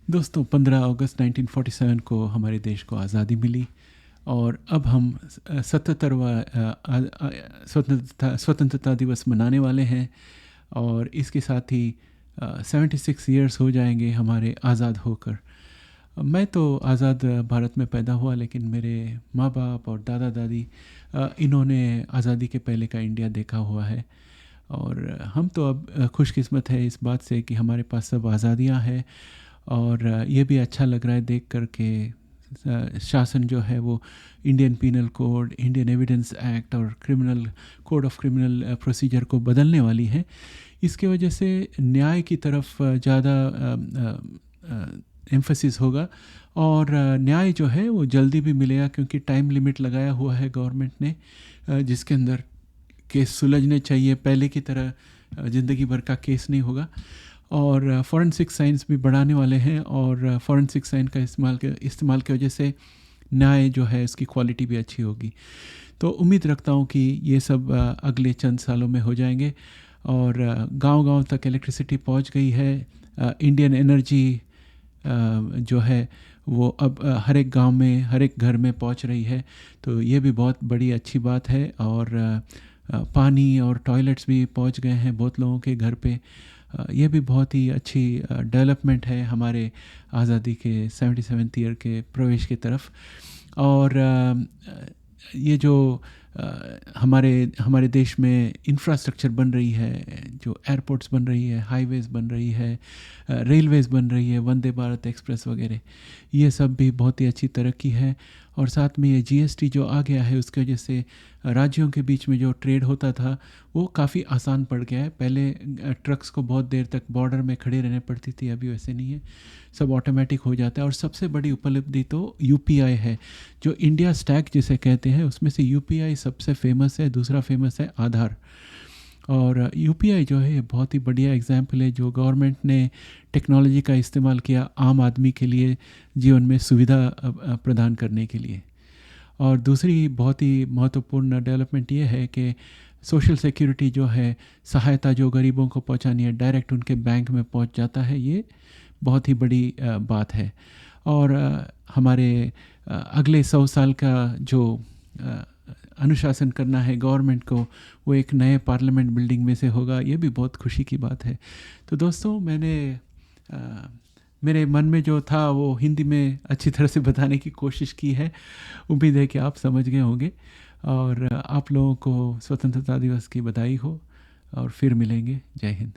दोस्तों 15 अगस्त 1947 को हमारे देश को आज़ादी मिली और अब हम 77वां स्वतंत्रता दिवस मनाने वाले हैं। और इसके साथ ही 76 ईयर्स हो जाएंगे हमारे आज़ाद होकर। मैं तो आज़ाद भारत में पैदा हुआ, लेकिन मेरे माँ बाप और दादा दादी इन्होंने आज़ादी के पहले का इंडिया देखा हुआ है। और हम तो अब खुशकिस्मत है इस बात से कि हमारे पास सब आज़ादियाँ हैं। और ये भी अच्छा लग रहा है देख कर के शासन जो है वो Indian penal code, Indian evidence act और criminal code of criminal procedure को बदलने वाली है। इसके वजह से न्याय की तरफ ज़्यादा एम्फसिस होगा और न्याय जो है वो जल्दी भी मिलेगा, क्योंकि टाइम लिमिट लगाया हुआ है गवर्नमेंट ने जिसके अंदर केस सुलझने चाहिए। पहले की तरह ज़िंदगी भर का केस नहीं होगा। और फॉरेंसिक साइंस भी बढ़ाने वाले हैं और फॉरेंसिक साइंस का इस्तेमाल की वजह से न्याय जो है इसकी क्वालिटी भी अच्छी होगी। तो उम्मीद रखता हूँ कि ये सब अगले चंद सालों में हो जाएंगे। और गांव-गांव तक इलेक्ट्रिसिटी पहुँच गई है। इंडियन एनर्जी जो है वो अब हर एक गांव में, हर एक घर में पहुंच रही है। तो ये भी बहुत बड़ी अच्छी बात है। और पानी और टॉयलेट्स भी पहुंच गए हैं बहुत लोगों के घर पे। ये भी बहुत ही अच्छी डेवलपमेंट है हमारे आज़ादी के 77th ईयर के प्रवेश की तरफ। और ये जो हमारे हमारे देश में इंफ्रास्ट्रक्चर बन रही है, जो एयरपोर्ट्स बन रही है, हाईवेज़ बन रही है, रेलवेज़ बन रही है, वंदे भारत एक्सप्रेस वगैरह, ये सब भी बहुत ही अच्छी तरक्की है। और साथ में ये जीएसटी जो आ गया है उसकी वजह से राज्यों के बीच में जो ट्रेड होता था वो काफ़ी आसान पड़ गया है। पहले ट्रक्स को बहुत देर तक बॉर्डर में खड़े रहने पड़ती थी, अभी वैसे नहीं है, सब ऑटोमेटिक हो जाता है। और सबसे बड़ी उपलब्धि तो यूपीआई है, जो इंडिया स्टैक जिसे कहते हैं उसमें से यूपीआई सबसे फेमस है। दूसरा फेमस है आधार। और यूपीआई जो है बहुत ही बढ़िया एग्जाम्पल है, जो गवर्नमेंट ने टेक्नोलॉजी का इस्तेमाल किया आम आदमी के लिए जीवन में सुविधा प्रदान करने के लिए। और दूसरी बहुत ही महत्वपूर्ण डेवलपमेंट ये है कि सोशल सिक्योरिटी जो है, सहायता जो गरीबों को पहुंचानी है, डायरेक्ट उनके बैंक में पहुंच जाता है। ये बहुत ही बड़ी बात है। और हमारे अगले 100 साल का जो अनुशासन करना है गवर्नमेंट को, वो एक नए पार्लियामेंट बिल्डिंग में से होगा। ये भी बहुत खुशी की बात है। तो दोस्तों, मेरे मन में जो था वो हिंदी में अच्छी तरह से बताने की कोशिश की है। उम्मीद है कि आप समझ गए होंगे। और आप लोगों को स्वतंत्रता दिवस की बधाई हो और फिर मिलेंगे। जय हिंद।